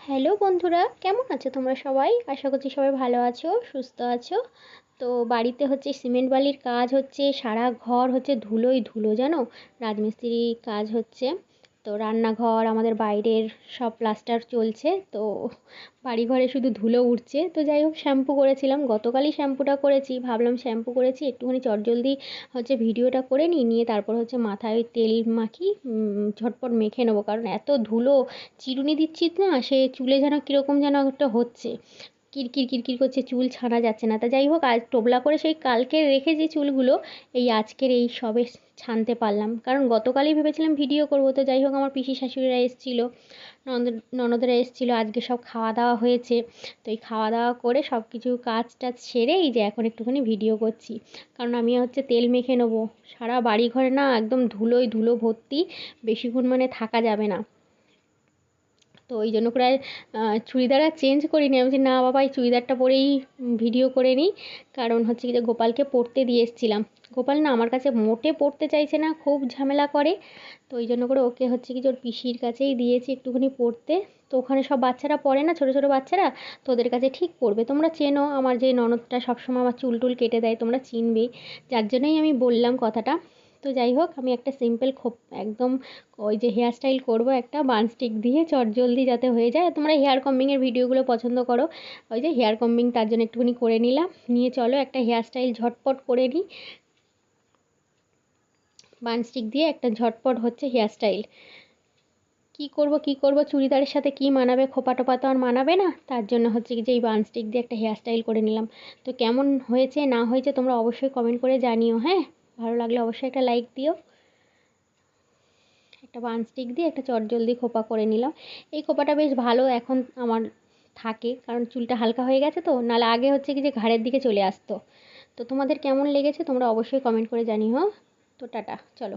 Hello বন্ধুরা, কেমন আছো তোমরা সবাই? আশা করছি সবাই ভালো আছো, সুস্থ আছো। তো বাড়িতে হচ্ছে সিমেন্ট বালির কাজ হচ্ছে, সারা ঘর হচ্ছে ধুলোই ধুলো জানো। রাজমিস্ত্রি কাজ হচ্ছে। তো রান্নাঘর আমাদের বাইরের সব প্লাস্টার চলছে। তো বাড়ি ঘরে শুধু ধুলো উঠছে। তো যাই হোক, শ্যাম্পু করেছিলাম, গতকালই শ্যাম্পুটা করেছি। ভাবলাম শ্যাম্পু করেছি একটুখানি চটজলদি হচ্ছে ভিডিওটা করে নিয়ে তারপর হচ্ছে মাথায় তেল মাখি, ঝটপট মেখে নেবো, কারণ এত ধুলো। চিরুনি দিচ্ছি না, সে চুলে যেন কীরকম যেন একটা হচ্ছে, কিরকির কিরকির করছে, চুল ছাড়া যাচ্ছে না। তা যাই হোক, আজ টোবলা করে সেই কালকে রেখেছি চুলগুলো, এই আজকের এই সবে ছানতে পারলাম, কারণ গতকালই ভেবেছিলাম ভিডিও করবো। তো যাই হোক, আমার পিসি শাশুড়িরা এসেছিলো, ননদরা এসেছিলো, আজকে সব খাওয়া দাওয়া হয়েছে। তো এই খাওয়া দাওয়া করে সব কিছু কাজ টাজ সেরে এই যে এখন একটুখানি ভিডিও করছি, কারণ আমি হচ্ছে তেল মেখে নেবো। সারা বাড়ি ঘরে না একদম ধুলোয় ধুলো ভর্তি, বেশিক্ষণ মানে থাকা যাবে না। তো ওই জন্য করে চুড়িদার আর চেঞ্জ করিনি। আমি বলছি না বাবা, এই চুড়িদারটা পরেই ভিডিও করে নিই, কারণ হচ্ছে কি যে গোপালকে পরতে দিয়ে এসেছিলাম। গোপাল না আমার কাছে মোটে পড়তে চাইছে না, খুব ঝামেলা করে। তো ওই জন্য করে ওকে হচ্ছে কি যে ওর পিসির কাছেই দিয়েছি একটুখানি পড়তে। তো ওখানে সব বাচ্চারা পড়ে না, ছোটো ছোটো বাচ্চারা, তো ওদের কাছে ঠিক পড়বে। তোমরা চেনো আমার যে ননদটা সবসময় আমার চুল টুল কেটে দেয়, তোমরা চিনবেই, যার জন্যই আমি বললাম কথাটা। তো যাই হোক, আমি একটা সিম্পল একদম ওই যে হেয়ার স্টাইল করবো, একটা বান স্টিক দিয়ে চটজলদি যাতে হয়ে যায়। তোমরা হেয়ার কম্বিংয়ের ভিডিওগুলো পছন্দ করো, ওই যে হেয়ার কম্বিং তার জন্য একটুখানি করে নিলাম। নিয়ে চলো একটা হেয়ার স্টাইল ঝটপট করে নিই, বান স্টিক দিয়ে একটা ঝটপট হচ্ছে হেয়ার স্টাইল। কী করবো চুড়িদারের সাথে কি মানাবে, খোপা টোপা তো আর মানাবে না, তার জন্য হচ্ছে কি যে এই বান স্টিক দিয়ে একটা হেয়ার স্টাইল করে নিলাম। তো কেমন হয়েছে না হয়েছে তোমরা অবশ্যই কমেন্ট করে জানিও, হ্যাঁ। ভালো লাগলে অবশ্যই একটা লাইক দিও। একটা বান স্টিক দিয়ে একটা চটজলদি খোপা করে নিলাম। এই খোপাটা বেশ ভালো এখন আমার থাকে, কারণ চুলটা হালকা হয়ে গেছে। তো নাহলে আগে হচ্ছে কি যে ঘাড়ের দিকে চলে আসতো। তো তোমাদের কেমন লেগেছে তোমরা অবশ্যই কমেন্ট করে জানিও। তো টাটা, চলো।